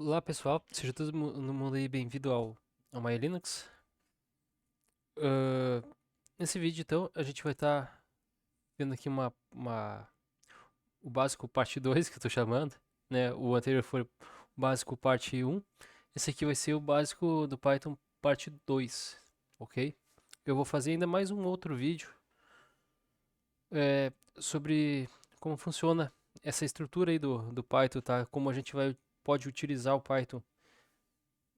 Olá pessoal, seja todo mundo aí bem-vindo ao My Linux. Ah, Nesse vídeo então a gente vai estar vendo aqui o básico parte 2 que eu tô chamando, né? O anterior foi o básico parte um. Esse aqui vai ser o básico do Python parte 2, ok? Eu vou fazer ainda mais um outro vídeo sobre como funciona essa estrutura aí do Python, tá? Como a gente pode utilizar o Python,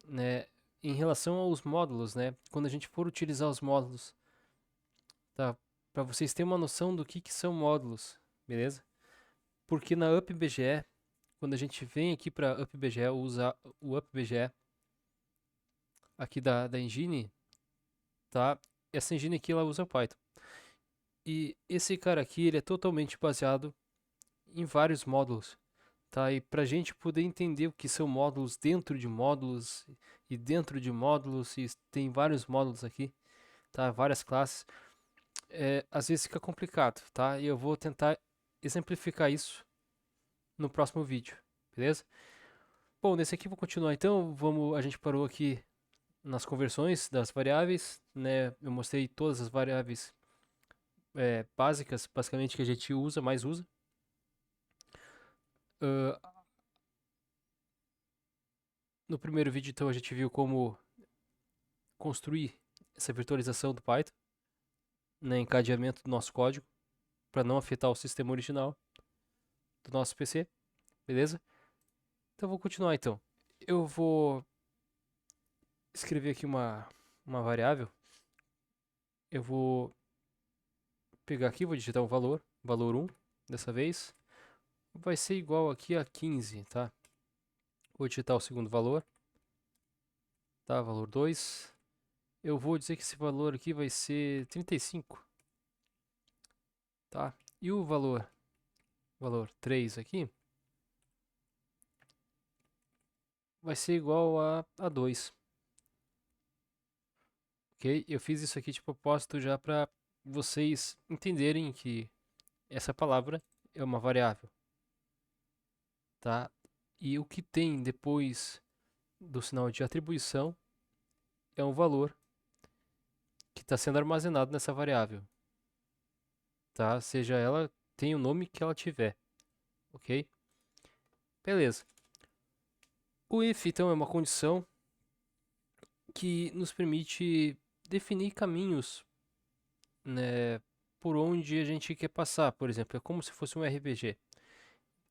né, em relação aos módulos, né? Quando a gente for utilizar os módulos, tá? Para vocês terem uma noção do que são módulos, beleza? Porque na UpBGE, quando a gente vem aqui para UpBGE, usa o UpBGE aqui da Engine, tá? Essa engine aqui ela usa Python. E esse cara aqui, ele é totalmente baseado em vários módulos, tá? E para a gente poder entender o que são módulos e dentro de módulos, e tem vários módulos aqui, tá? Várias classes. Às vezes fica complicado, tá? E eu vou tentar exemplificar isso no próximo vídeo, beleza? Bom, nesse aqui eu vou continuar então. A gente parou aqui nas conversões das variáveis, né? Eu mostrei todas as variáveis básicas, basicamente que a gente mais usa. Ah, no primeiro vídeo então a gente viu como construir essa virtualização do Python, né? Encadeamento do nosso código para não afetar o sistema original do nosso PC, beleza? Então eu vou continuar então. Eu vou escrever aqui uma variável. Eu vou pegar aqui, vou digitar um valor um dessa vez. Vai ser igual aqui a 15, tá? Vou digitar o segundo valor, tá? Valor 2. Eu vou dizer que esse valor aqui vai ser 35, tá? E o valor 3 aqui, vai ser igual a 2, ok? Eu fiz isso aqui de propósito já para vocês entenderem que essa palavra é uma variável, tá? E o que tem depois do sinal de atribuição é um valor que está sendo armazenado nessa variável, tá? Seja ela tem o nome que ela tiver, ok? Beleza. O if então é uma condição que nos permite definir caminhos, né, por onde a gente quer passar. Por exemplo, é como se fosse um RPG.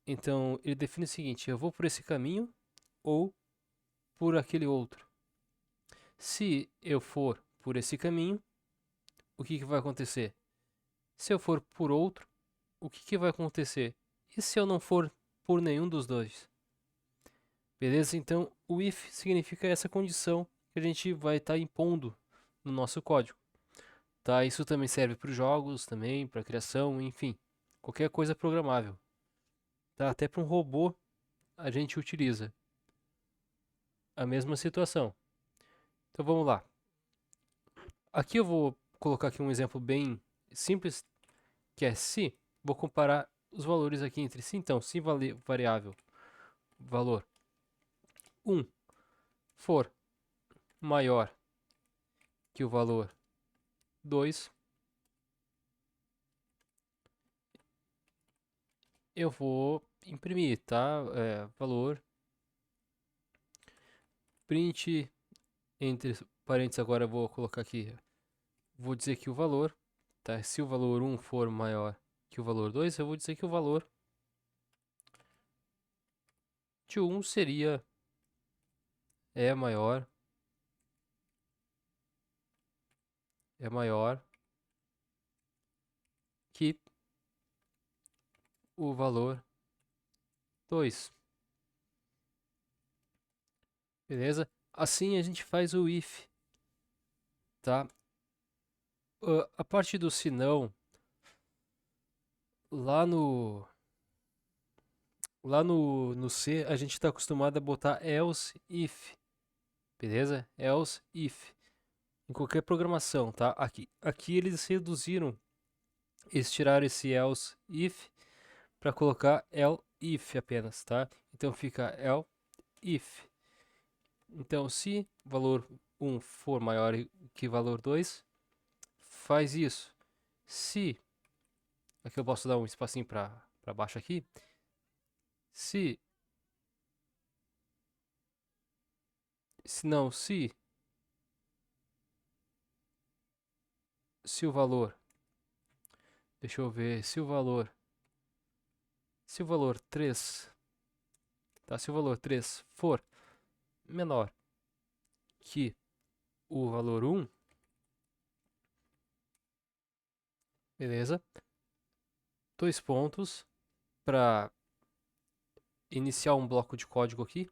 Então ele define o seguinte: eu vou por esse caminho ou por aquele outro. Se eu for por esse caminho, o que vai acontecer? Se eu for por outro, o que vai acontecer? E se eu não for por nenhum dos dois? Beleza? Então, o if significa essa condição que a gente vai estar impondo no nosso código. Tá? Isso também serve para os jogos, também para criação, enfim, qualquer coisa programável. Tá? Até para um robô a gente utiliza a mesma situação. Então vamos lá. Aqui eu vou colocar aqui um exemplo bem simples, que é se. Vou comparar os valores aqui entre si. Então, se variável valor um for maior que o valor 2, eu vou imprimir, tá? Valor print entre parênteses, agora eu vou colocar aqui, vou dizer que o valor, tá? Se o valor um for maior que o valor 2, eu vou dizer que o valor de um seria é maior é maior que o valor 2, beleza? Assim a gente faz o if, tá? A parte do senão, lá no no C, a gente está acostumado a botar else if, beleza? Else if. Em qualquer programação, tá? Aqui eles reduziram, eles tiraram esse else if para colocar else if apenas, tá? Então fica else if. Então, se valor 1 for maior que valor 2, faz isso. Se, aqui eu posso dar um espacinho para baixo aqui. Se o valor, deixa eu ver, se o valor 3, tá? Se o valor 3 for menor que o valor 1, beleza? 2 pontos para iniciar um bloco de código aqui,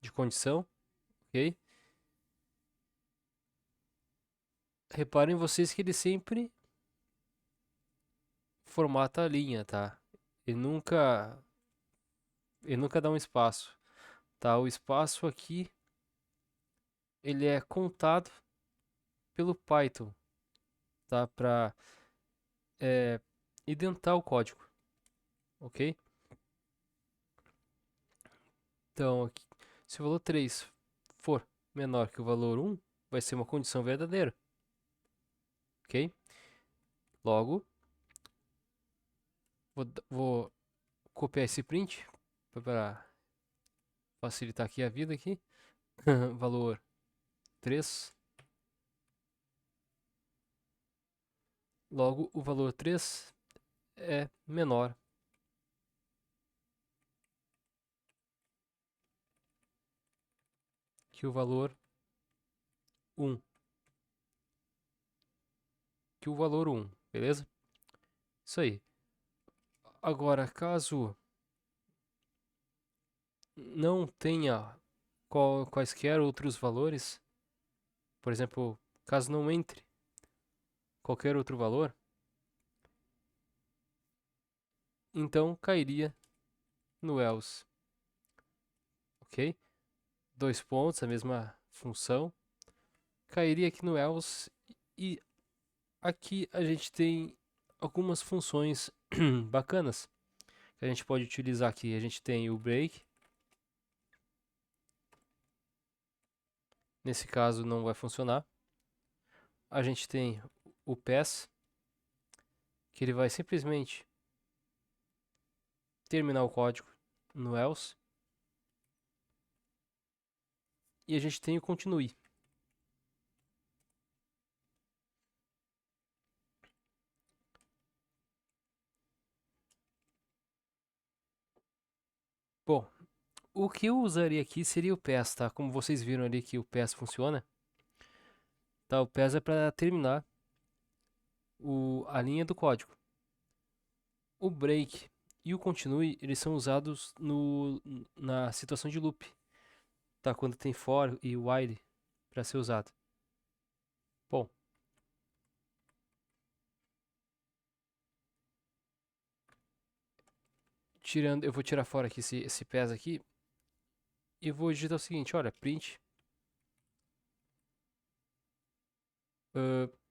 de condição, ok? Reparem vocês que ele sempre formata a linha, tá? Ele nunca dá um espaço, tá? O espaço aqui ele é contado pelo Python, tá? Para identar o código, ok? Então, aqui, se o valor 3 for menor que o valor 1, vai ser uma condição verdadeira, ok? Logo, vou copiar esse print para facilitar aqui a vida aqui. Valor 3. Logo, o valor 3 é menor que o valor 1. Beleza? Isso aí. Agora, caso não tenha quaisquer outros valores, por exemplo, caso não entre qualquer outro valor, então cairia no else, ok? 2 pontos, a mesma função, cairia aqui no else e aqui a gente tem algumas funções bacanas que a gente pode utilizar aqui. A gente tem o break, nesse caso não vai funcionar. A gente tem o pass, que ele vai simplesmente terminar o código no else. E a gente tem o continue. Bom, o que eu usaria aqui seria o pass, tá? Como vocês viram ali que o pass funciona. Tá, o pass é para terminar a linha do código. O break e o continue, eles são usados na situação de loop, tá? Quando tem for e while para ser usado. Bom, eu vou tirar fora aqui esse pass aqui e vou digitar o seguinte, olha, print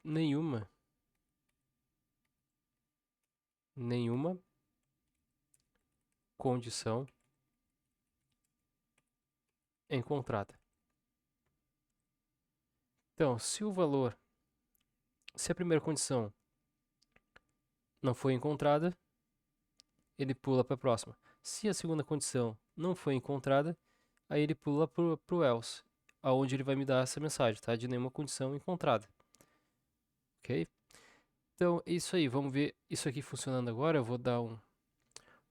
nenhuma condição encontrada. Então, se a primeira condição não foi encontrada, ele pula para a próxima. Se a segunda condição não foi encontrada, aí ele pula para o else, aonde ele vai me dar essa mensagem, tá? De nenhuma condição encontrada. Ok? Então, é isso aí. Vamos ver isso aqui funcionando agora. Eu vou dar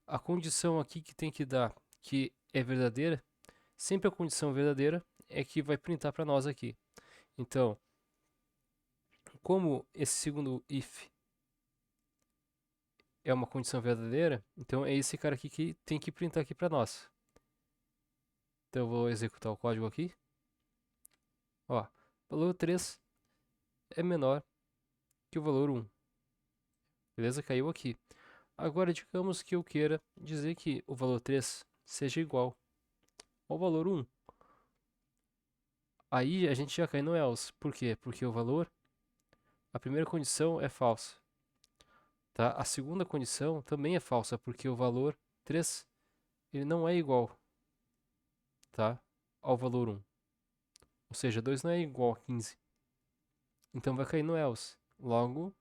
a condição aqui que tem que dar, que é verdadeira. Sempre a condição verdadeira é que vai printar para nós aqui. Então, como esse segundo if é uma condição verdadeira, então é esse cara aqui que tem que printar aqui para nós. Então eu vou executar o código aqui. Ó, valor 3 é menor que o valor 1. Beleza? Caiu aqui. Agora, digamos que eu queira dizer que o valor 3 seja igual ao valor 1. Aí a gente já cai no else. Por quê? Porque a primeira condição é falsa. Tá? A segunda condição também é falsa, porque o valor 3 ele não é igual tá? Ao valor 1. Ou seja, 2 não é igual a 15. Então vai cair no else. Logo,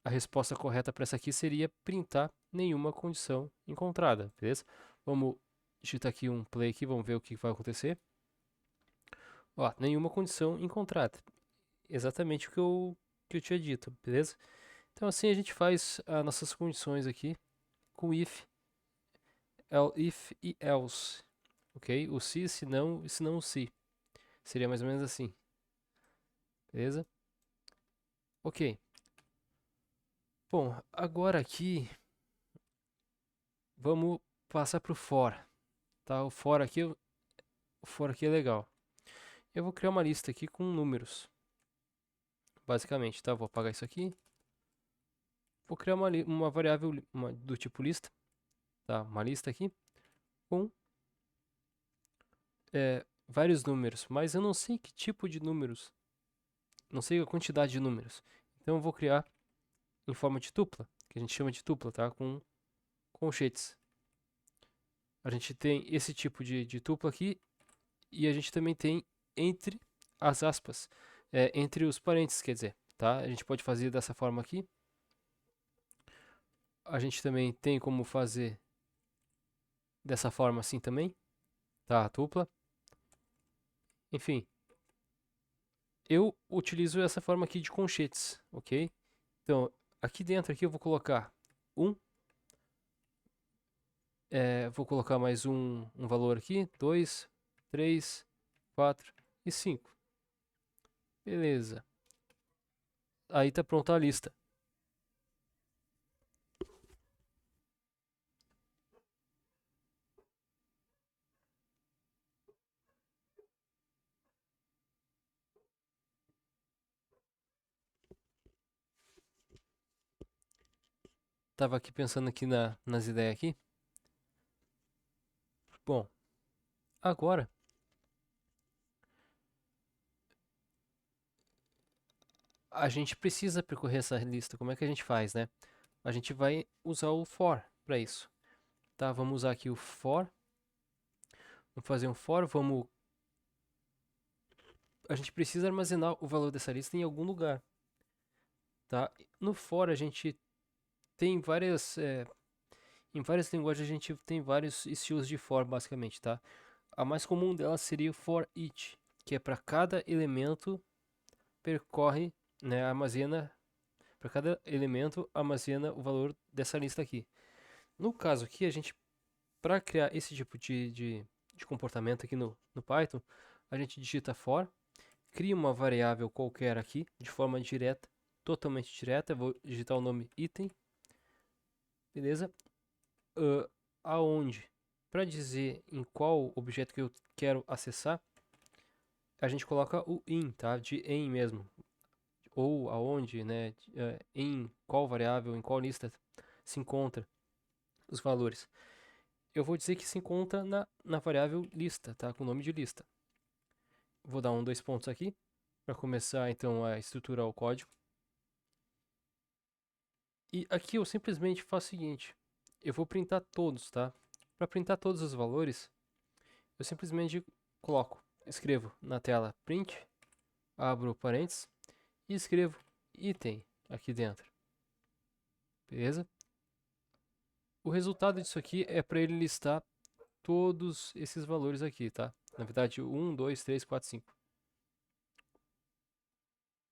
a resposta correta para essa aqui seria printar nenhuma condição encontrada, beleza? Vamos digitar aqui um play aqui, vamos ver o que vai acontecer. Ó, nenhuma condição encontrada. Exatamente o que eu tinha dito, beleza? Então assim a gente faz as nossas condições aqui com if e else, ok? O se não, e se não o se. Seria mais ou menos assim, beleza? Ok. Bom, agora aqui vamos passar para o for, tá? O for aqui é legal. Eu vou criar uma lista aqui com números, basicamente, tá? Vou apagar isso aqui. Vou criar uma variável do tipo lista, tá? Uma lista aqui com vários números, mas eu não sei que tipo de números, não sei a quantidade de números. Então eu vou criar em forma de tupla, que a gente chama de tupla, tá? Com colchetes. A gente tem esse tipo de tupla aqui e a gente também tem entre as aspas, entre os parênteses, quer dizer, tá? A gente pode fazer dessa forma aqui. A gente também tem como fazer dessa forma assim também, tá? A tupla. Enfim, eu utilizo essa forma aqui de conchetes, ok? Então, aqui dentro aqui eu vou colocar vou colocar mais um valor aqui, 2, 3, 4 e 5. Beleza. Aí tá pronta a lista. Tava aqui pensando aqui nas ideias aqui. Bom, agora a gente precisa percorrer essa lista. Como é que a gente faz, né? A gente vai usar o for para isso. Tá? Vamos usar aqui o for. Vamos fazer um for, a gente precisa armazenar o valor dessa lista em algum lugar, tá? No for a gente tem em várias linguagens a gente tem vários estilos de for basicamente, tá? A mais comum delas seria o for each, que é para cada elemento percorre, né, armazena, para cada elemento armazena o valor dessa lista aqui. No caso aqui, a gente, para criar esse tipo de comportamento aqui no Python, a gente digita for, cria uma variável qualquer aqui, de forma direta, totalmente direta, eu vou digitar o nome item, beleza? Aonde, para dizer em qual objeto que eu quero acessar, a gente coloca o in, tá? De em mesmo, ou aonde, né? Em qual variável, em qual lista se encontra os valores. Eu vou dizer que se encontra na variável lista, tá? Com o nome de lista. Vou dar dois pontos aqui para começar então a estruturar o código. E aqui eu simplesmente faço o seguinte: eu vou printar todos, tá? Para printar todos os valores, eu simplesmente escrevo na tela print, abro parênteses e escrevo item aqui dentro. Beleza? O resultado disso aqui é para ele listar todos esses valores aqui, tá? Na verdade, 1, 2, 3, 4, 5.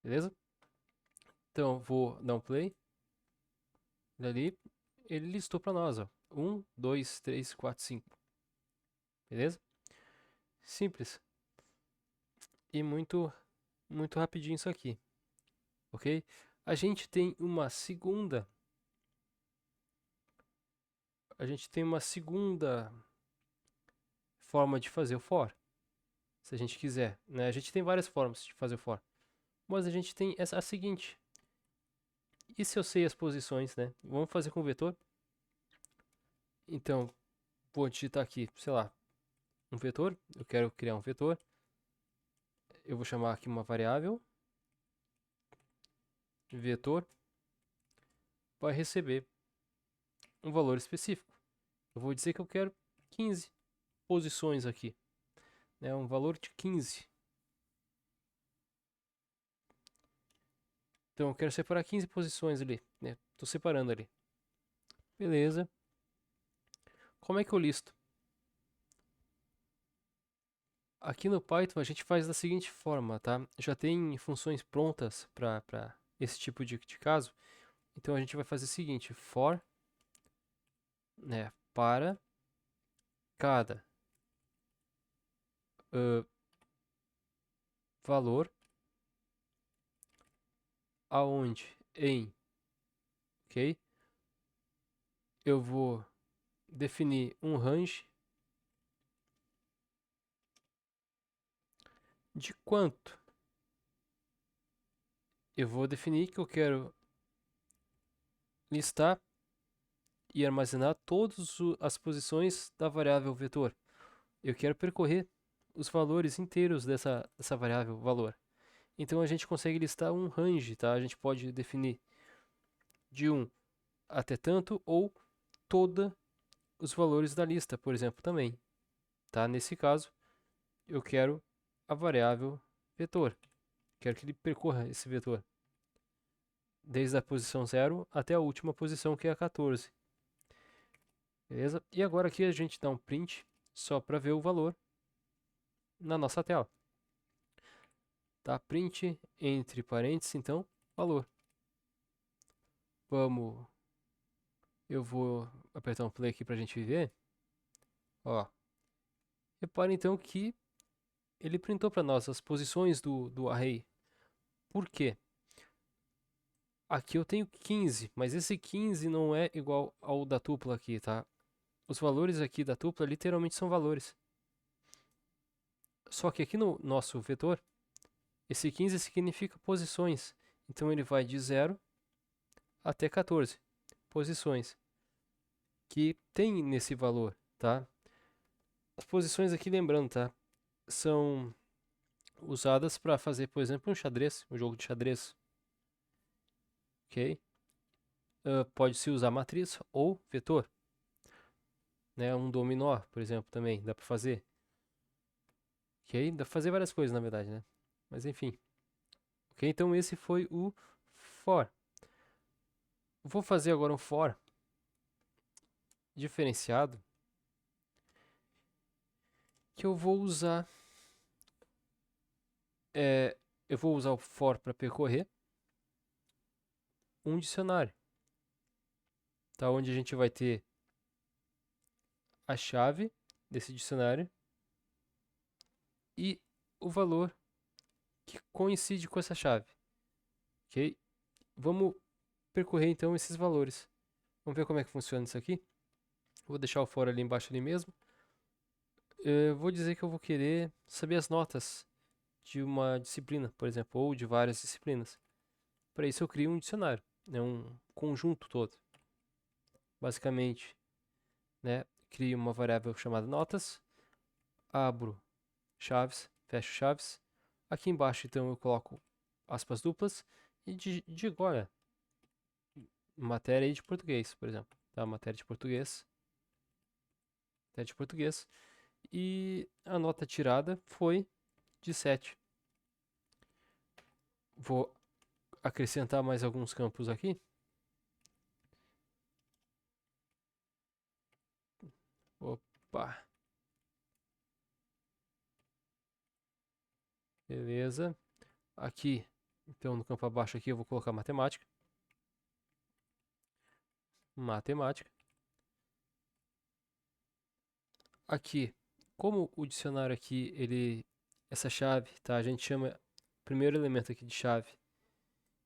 Beleza? Então, vou dar um play. Dali, ele listou para nós, ó. 1, 2, 3, 4, 5. Beleza? Simples. E muito rapidinho isso aqui. Ok? A gente tem uma segunda. A gente tem uma segunda forma de fazer o for. Se a gente quiser, né? A gente tem várias formas de fazer o for. Mas a gente tem a seguinte. E se eu sei as posições, né? Vamos fazer com o vetor. Então, vou digitar aqui, sei lá, um vetor. Eu quero criar um vetor. Eu vou chamar aqui uma variável. Vetor vai receber um valor específico. Eu vou dizer que eu quero 15. posições aqui, né? Um valor de 15. Então eu quero separar 15 posições ali, né? Tô separando ali. Beleza. Como é que eu listo? Aqui no Python a gente faz da seguinte forma, tá? Já tem funções prontas para esse tipo de caso. Então a gente vai fazer o seguinte: for, né, para cada valor aonde em, ok? Eu vou definir um range de quanto eu vou definir que eu quero listar e armazenar todas as posições da variável vetor. Eu quero percorrer os valores inteiros dessa variável valor. Então a gente consegue listar um range, tá? A gente pode definir de 1 até tanto ou todos os valores da lista, por exemplo, também, tá? Nesse caso, eu quero a variável vetor. Quero que ele percorra esse vetor desde a posição 0 até a última posição, que é a 14. Beleza? E agora aqui a gente dá um print só para ver o valor na nossa tela. Tá? Print entre parênteses, então, valor. Eu vou apertar um play aqui para a gente ver. Ó, repare então que ele printou para nós as posições do array. Por quê? Aqui eu tenho 15, mas esse 15 não é igual ao da tupla aqui, tá? Os valores aqui da tupla literalmente são valores. Só que aqui no nosso vetor, esse 15 significa posições. Então ele vai de 0 até 14 posições que tem nesse valor, tá? As posições aqui, lembrando, tá? São usadas para fazer, por exemplo, um xadrez, um jogo de xadrez, ok? Pode-se usar matriz ou vetor, né? Um dominó, por exemplo, também dá para fazer, ok? Dá para fazer várias coisas, na verdade, né? Mas enfim, ok? Então esse foi o for. Vou fazer agora um for diferenciado, que é, eu vou usar o for para percorrer um dicionário, tá? Onde a gente vai ter a chave desse dicionário e o valor que coincide com essa chave, ok? Vamos percorrer então esses valores. Vamos ver como é que funciona isso aqui. Vou deixar o for ali embaixo ali mesmo. Eu vou dizer que eu vou querer saber as notas de uma disciplina, por exemplo, ou de várias disciplinas. Para isso eu crio um dicionário, né, um conjunto todo. Basicamente, né, crio uma variável chamada notas, abro chaves, fecho chaves. Aqui embaixo então eu coloco aspas duplas e digo, olha, matéria de português, por exemplo, tá? Matéria de português, e a nota tirada foi de 7. Vou acrescentar mais alguns campos aqui. Opa, beleza. Aqui, então no campo abaixo aqui eu vou colocar matemática. Matemática. Aqui, como o dicionário aqui, essa chave, tá? A gente chama o primeiro elemento aqui de chave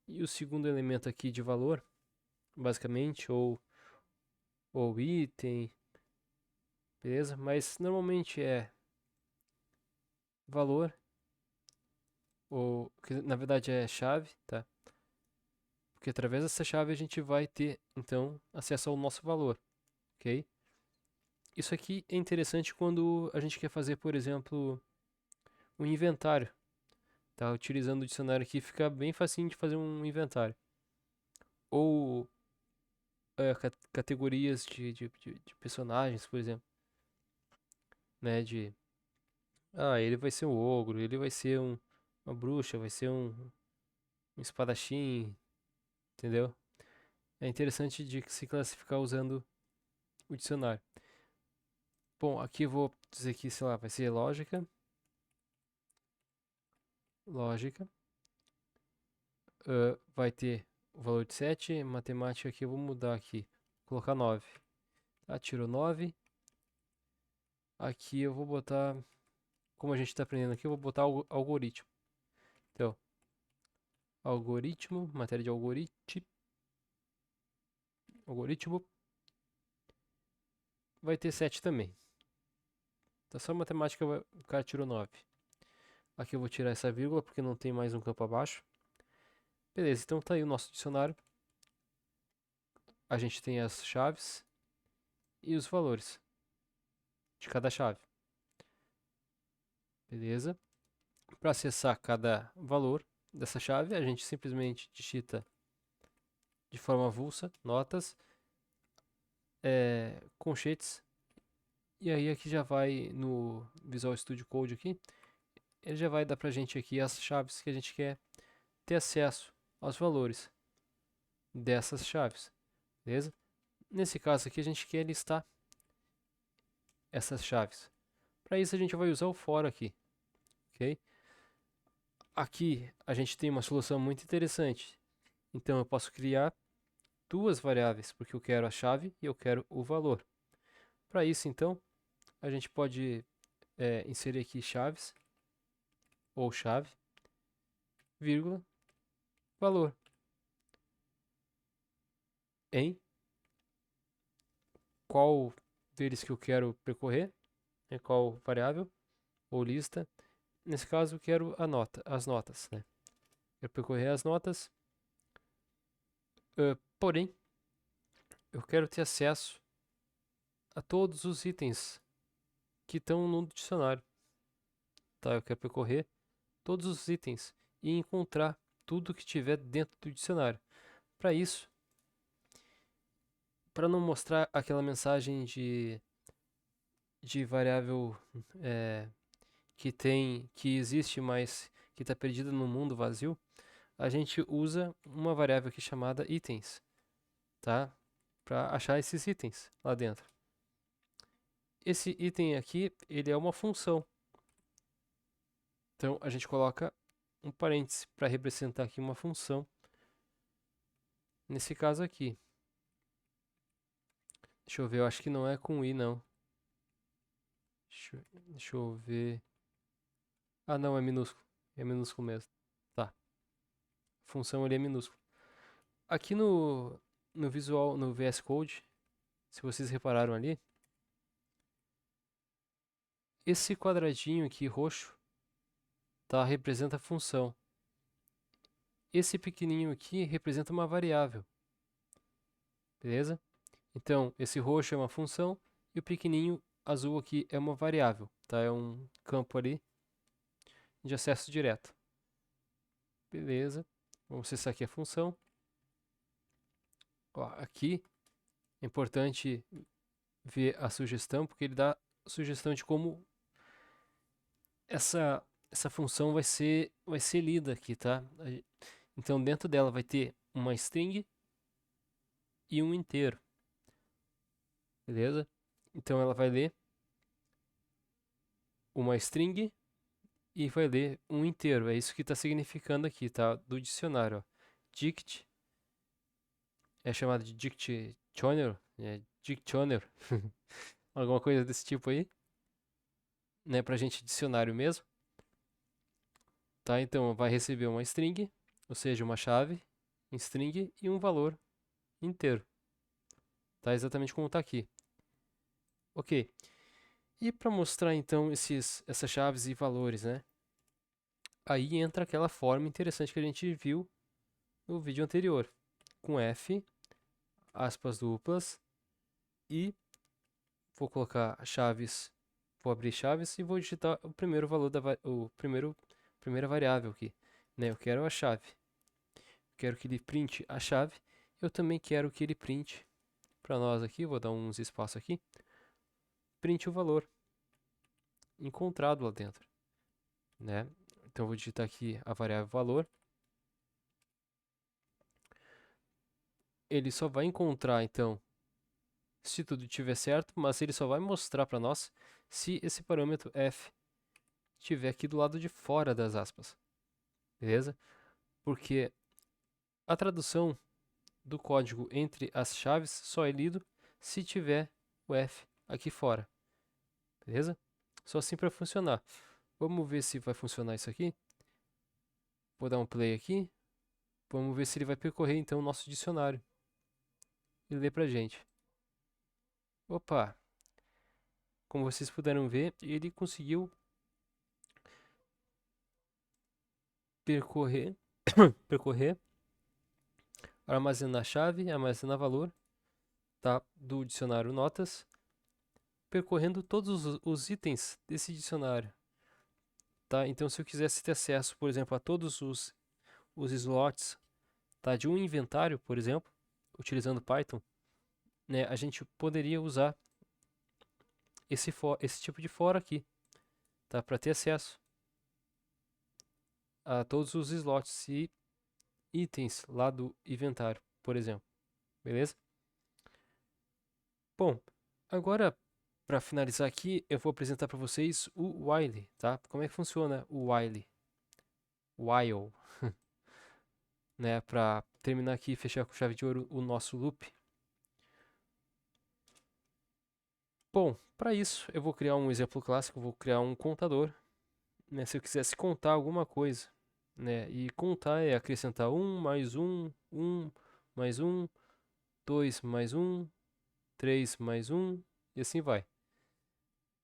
e o segundo elemento aqui de valor, basicamente, ou item, beleza? Mas normalmente é valor, ou que na verdade é chave, tá? Porque através dessa chave a gente vai ter, então, acesso ao nosso valor, ok? Isso aqui é interessante quando a gente quer fazer, por exemplo, um inventário, tá? Utilizando o dicionário aqui fica bem facinho de fazer um inventário. Ou categorias de personagens, por exemplo, né, ele vai ser um ogro, ele vai ser uma bruxa, vai ser um espadachim, entendeu? É interessante de se classificar usando o dicionário. Bom, aqui eu vou dizer que, sei lá, vai ser lógica, vai ter o valor de 7, matemática aqui eu vou mudar aqui, vou colocar 9. Tá, tirou 9. Aqui eu vou botar, como a gente está aprendendo aqui, eu vou botar algoritmo. Então, algoritmo, matéria de algoritmo, vai ter 7 também. Então só matemática o cara tirou 9. Aqui eu vou tirar essa vírgula porque não tem mais um campo abaixo. Beleza, então tá aí o nosso dicionário. A gente tem as chaves e os valores de cada chave. Beleza? Para acessar cada valor dessa chave, a gente simplesmente digita de forma avulsa, notas, conchetes, e aí aqui já vai no Visual Studio Code aqui, ele já vai dar pra gente aqui as chaves que a gente quer ter acesso aos valores dessas chaves, beleza? Nesse caso aqui a gente quer listar essas chaves. Para isso a gente vai usar o for aqui, ok? Aqui a gente tem uma solução muito interessante. Então eu posso criar duas variáveis, porque eu quero a chave e eu quero o valor. Para isso então, a gente pode inserir aqui chaves, ou chave, vírgula, valor, em qual deles que eu quero percorrer, qual variável, ou lista. Nesse caso eu quero as notas, né? Quero percorrer as notas, porém, eu quero ter acesso a todos os itens que estão no dicionário. Tá? Eu quero percorrer todos os itens e encontrar tudo que tiver dentro do dicionário. Para isso, para não mostrar aquela mensagem de variável que existe, mas que está perdida no mundo vazio, a gente usa uma variável aqui chamada itens, tá? Para achar esses itens lá dentro. Esse item aqui, ele é uma função. Então a gente coloca um parêntese para representar aqui uma função. Nesse caso aqui. Deixa eu ver, eu acho que não é com i não. Deixa eu ver. Ah, não, é minúsculo. É minúsculo mesmo. Tá. Função ali é minúsculo. Aqui no visual, no VS Code, se vocês repararam ali, esse quadradinho aqui roxo, tá, representa a função. Esse pequenininho aqui representa uma variável. Beleza? Então, esse roxo é uma função e o pequenininho azul aqui é uma variável, tá? É um campo ali de acesso direto. Beleza. Vamos acessar aqui a função. Ó, aqui é importante ver a sugestão, porque ele dá sugestão de como essa função vai ser lida aqui, tá? Então dentro dela vai ter uma string e um inteiro. Beleza? Então ela vai ler uma string e vai ler um inteiro. É isso que está significando aqui, tá? Do dicionário, ó. Dict é chamado de dictionary, dictionary, alguma coisa desse tipo aí, né? Pra gente dicionário mesmo. Tá? Então vai receber uma string, ou seja, uma chave em string e um valor inteiro. Tá? Exatamente como está aqui. Ok. E para mostrar então essas chaves e valores, né? Aí entra aquela forma interessante que a gente viu no vídeo anterior, com F, aspas duplas, e vou colocar chaves, vou abrir chaves e vou digitar o primeiro valor primeira variável aqui, né? Eu quero a chave. Quero que ele printe a chave. Eu também quero que ele printe para nós aqui, vou dar uns espaços aqui, printe o valor. encontrado lá dentro, né? Então eu vou digitar aqui a variável valor. Ele só vai encontrar então se tudo estiver certo, mas ele só vai mostrar para nós se esse parâmetro f estiver aqui do lado de fora das aspas, beleza? Porque a tradução do código entre as chaves só é lido se tiver o f aqui fora, beleza? Só assim para funcionar. Vamos ver se vai funcionar isso aqui. Vou dar um play aqui. Vamos ver se ele vai percorrer então o nosso dicionário e ler pra gente. Opa, como vocês puderam ver, ele conseguiu percorrer, percorrer, armazenar chave, armazenar valor, tá? Do dicionário notas, percorrendo todos os itens desse dicionário, tá? Então, se eu quisesse ter acesso, por exemplo, a todos os slots, tá? De um inventário, por exemplo, utilizando Python, né? A gente poderia usar esse tipo de for aqui, tá? Para ter acesso a todos os slots e itens lá do inventário, por exemplo. Beleza? Bom, agora para finalizar aqui, eu vou apresentar para vocês o while, tá? Como é que funciona o while? While, né? Para terminar aqui e fechar com chave de ouro o nosso loop. Bom, para isso eu vou criar um exemplo clássico, vou criar um contador, né? Se eu quisesse contar alguma coisa, né? E contar é acrescentar 1 mais 1, 1 mais 1, 2 mais 1, 3 mais 1 e assim vai.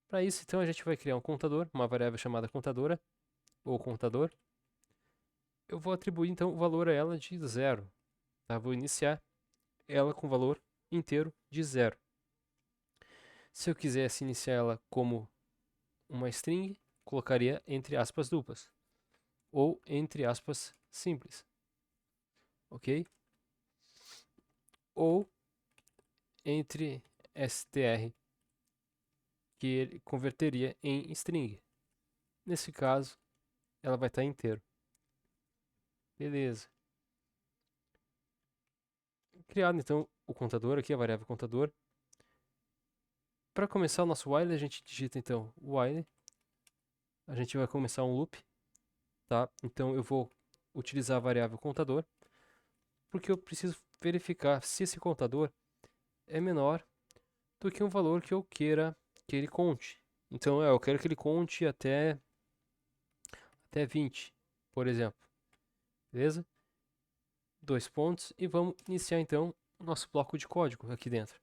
Para isso, então, a gente vai criar um contador, uma variável chamada contadora, ou contador. Eu vou atribuir, então, o valor a ela de 0. Tá? Vou iniciar ela com valor inteiro de 0. Se eu quisesse iniciar ela como uma string, colocaria entre aspas duplas, ou entre aspas simples. Ok? Ou entre str, que ele converteria em string. Nesse caso, ela vai estar inteiro. Beleza. Criado então o contador aqui, a variável contador. Para começar o nosso while, a gente digita então while. A gente vai começar um loop, tá? Então eu vou utilizar a variável contador, porque eu preciso verificar se esse contador é menor do que um valor que eu queira que ele conte. Então eu quero que ele conte até 20, por exemplo. Beleza? Dois pontos e vamos iniciar então o nosso bloco de código aqui dentro,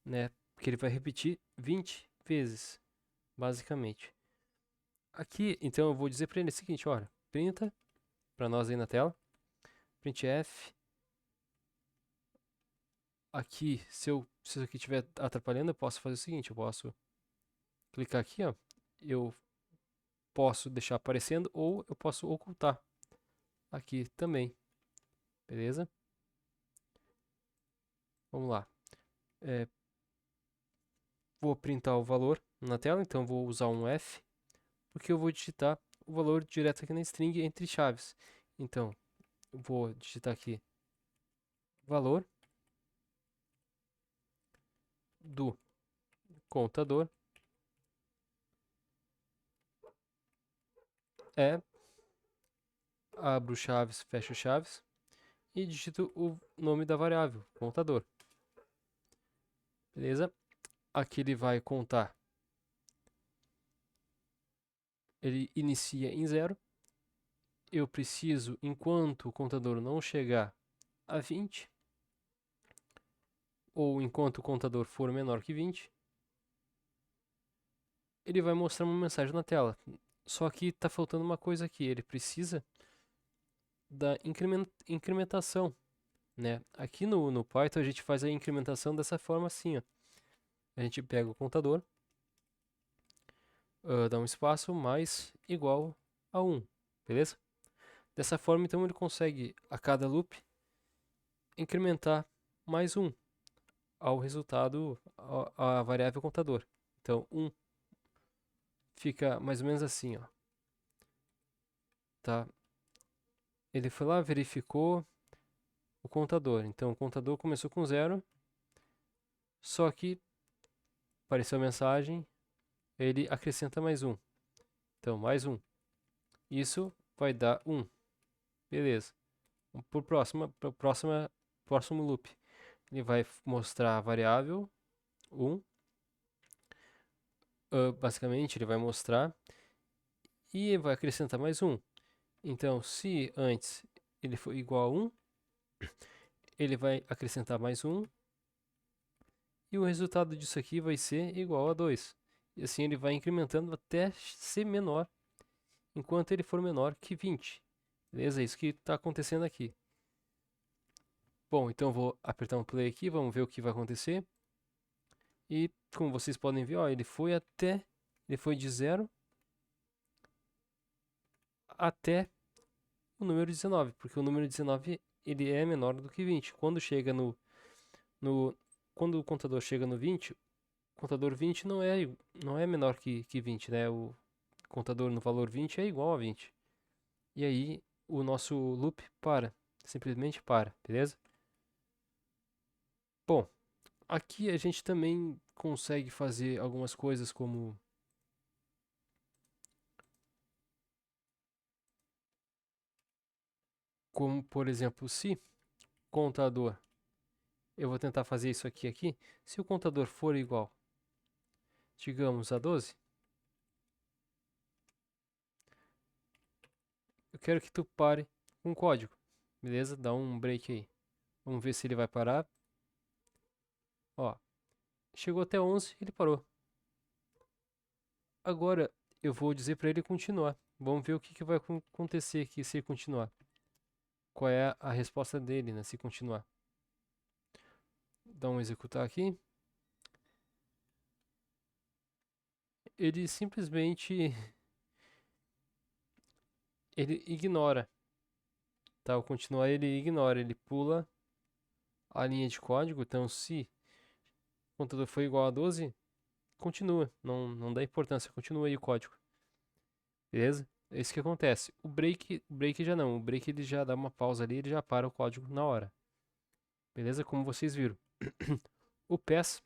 né? Porque ele vai repetir 20 vezes, basicamente. Aqui, então eu vou dizer para ele o seguinte, olha, printa para nós aí na tela, printf. Aqui, se isso aqui estiver atrapalhando, eu posso fazer o seguinte, eu posso clicar aqui, ó, eu posso deixar aparecendo ou eu posso ocultar aqui também, beleza? Vamos lá. Vou printar o valor na tela, então vou usar um F, porque eu vou digitar o valor direto aqui na string entre chaves. Então, eu vou digitar aqui valor do contador é, abro chaves, fecho chaves e digito o nome da variável, contador. Beleza? Aqui ele vai contar. Ele inicia em 0. Eu preciso, enquanto o contador não chegar a 20, ou enquanto o contador for menor que 20, ele vai mostrar uma mensagem na tela. Só que está faltando uma coisa aqui, ele precisa da incrementação, né? Aqui no Python a gente faz a incrementação dessa forma assim, ó. A gente pega o contador, dá um espaço mais igual a 1, beleza? Dessa forma, então, ele consegue, a cada loop, incrementar mais 1 ao resultado, a variável contador. Então, 1 fica mais ou menos assim, ó. Tá? Ele foi lá, verificou o contador. Então o contador começou com 0, só que apareceu a mensagem, ele acrescenta mais 1. Então mais 1. Isso vai dar 1. Beleza. Por próximo loop, ele vai mostrar a variável 1. Basicamente, ele vai mostrar e vai acrescentar mais 1. Então, se antes ele foi igual a 1, ele vai acrescentar mais 1. E o resultado disso aqui vai ser igual a 2. E assim ele vai incrementando até ser menor, enquanto ele for menor que 20. Beleza? É isso que está acontecendo aqui. Bom, então eu vou apertar um play aqui, vamos ver o que vai acontecer. E como vocês podem ver, ó, ele foi de 0 até o número 19, porque o número 19 ele é menor do que 20. Quando o contador chega no 20, o contador 20 não é menor que 20, né? O contador no valor 20 é igual a 20. E aí o nosso loop simplesmente para, beleza? Bom, aqui a gente também consegue fazer algumas coisas como por exemplo, se contador, eu vou tentar fazer isso aqui, se o contador for igual, digamos, a 12, eu quero que tu pare com o código, beleza? Dá um break aí. Vamos ver se ele vai parar. Ó, chegou até 11, ele parou. Agora eu vou dizer para ele continuar. Vamos ver o que vai acontecer aqui se ele continuar. Qual é a resposta dele, né, se continuar. Dá um executar aqui. Ele simplesmente ele ignora, tá? O continuar ele ignora, ele pula a linha de código. Então, se o contador for igual a 12, continua, não dá importância, continua aí o código, beleza? É isso que acontece. O break já não, o break ele já dá uma pausa ali, ele já para o código na hora, beleza? Como vocês viram. O pass,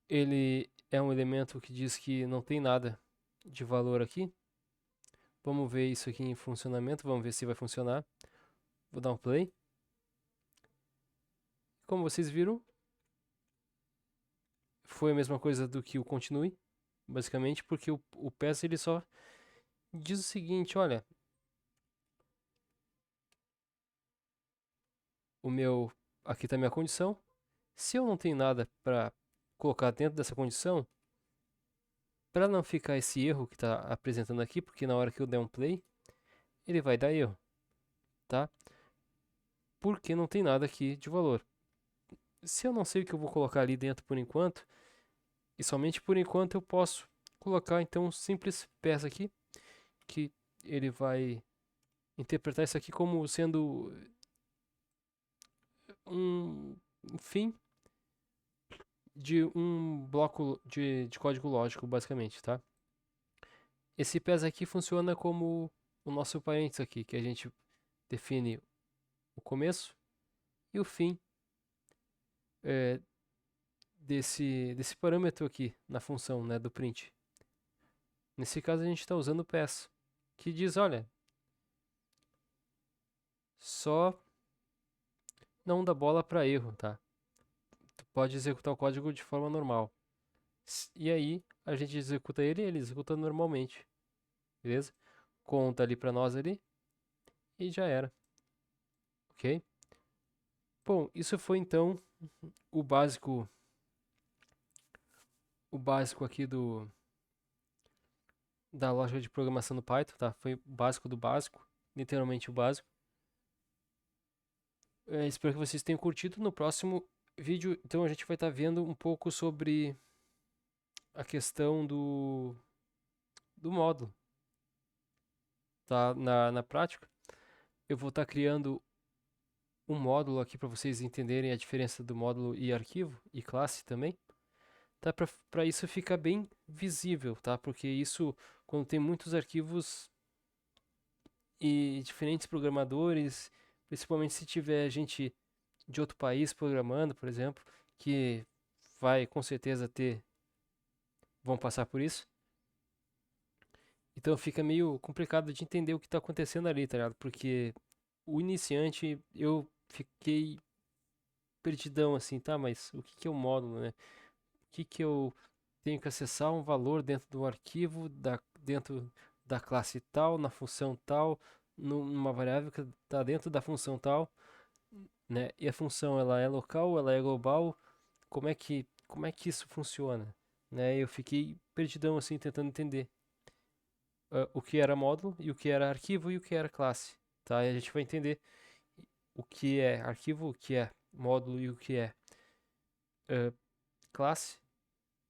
ele é um elemento que diz que não tem nada de valor aqui. Vamos ver isso aqui em funcionamento, vamos ver se vai funcionar. Vou dar um play. Como vocês viram, foi a mesma coisa do que o continue, basicamente, porque o pass ele só diz o seguinte, olha, aqui está a minha condição. Se eu não tenho nada para colocar dentro dessa condição, para não ficar esse erro que está apresentando aqui, porque na hora que eu der um play, ele vai dar erro, tá? Porque não tem nada aqui de valor. Se eu não sei o que eu vou colocar ali dentro por enquanto, e somente por enquanto eu posso colocar então um simples pass aqui, que ele vai interpretar isso aqui como sendo um fim de um bloco de código lógico, basicamente, tá? Esse pass aqui funciona como o nosso parênteses aqui, que a gente define o começo e o fim é, desse parâmetro aqui na função, né, do print. Nesse caso a gente está usando o pass, que diz, olha, só não dá bola para erro, tá? Tu pode executar o código de forma normal. E aí a gente executa ele executa normalmente, beleza? Conta ali para nós ali e já era, ok? Bom, isso foi então o básico, aqui da lógica de programação do Python, tá? Foi o básico do básico, literalmente o básico. Espero que vocês tenham curtido. No próximo vídeo, então, a gente vai estar vendo um pouco sobre a questão do módulo, tá? Na prática, eu vou estar criando um módulo aqui para vocês entenderem a diferença do módulo e arquivo, e classe também, tá? Para isso ficar bem visível, tá? Porque isso, quando tem muitos arquivos e diferentes programadores, principalmente se tiver gente de outro país programando, por exemplo, que vai com certeza vão passar por isso. Então fica meio complicado de entender o que está acontecendo ali, tá ligado? Porque o iniciante eu fiquei perdidão assim, tá? Mas o que que é o módulo, né? O que que eu tenho que acessar um valor dentro do arquivo, dentro da classe tal, na função tal, numa variável que está dentro da função tal, né? E a função ela é local, ela é global, como é que isso funciona, né? Eu fiquei perdidão assim tentando entender o que era módulo e o que era arquivo e o que era classe, tá? E a gente vai entender o que é arquivo, o que é módulo e o que é classe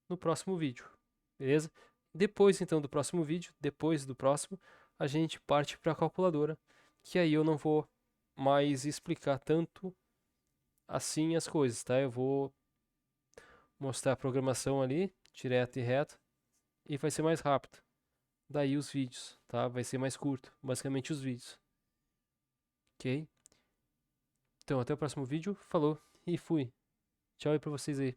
no próximo vídeo, beleza? Depois então do próximo vídeo, depois do próximo, a gente parte para a calculadora, que aí eu não vou mais explicar tanto assim as coisas, tá? Eu vou mostrar a programação ali, direto e reto, e vai ser mais rápido. Daí os vídeos, tá? Vai ser mais curto, basicamente os vídeos. Ok? Então até o próximo vídeo, falou e fui. Tchau aí pra vocês aí.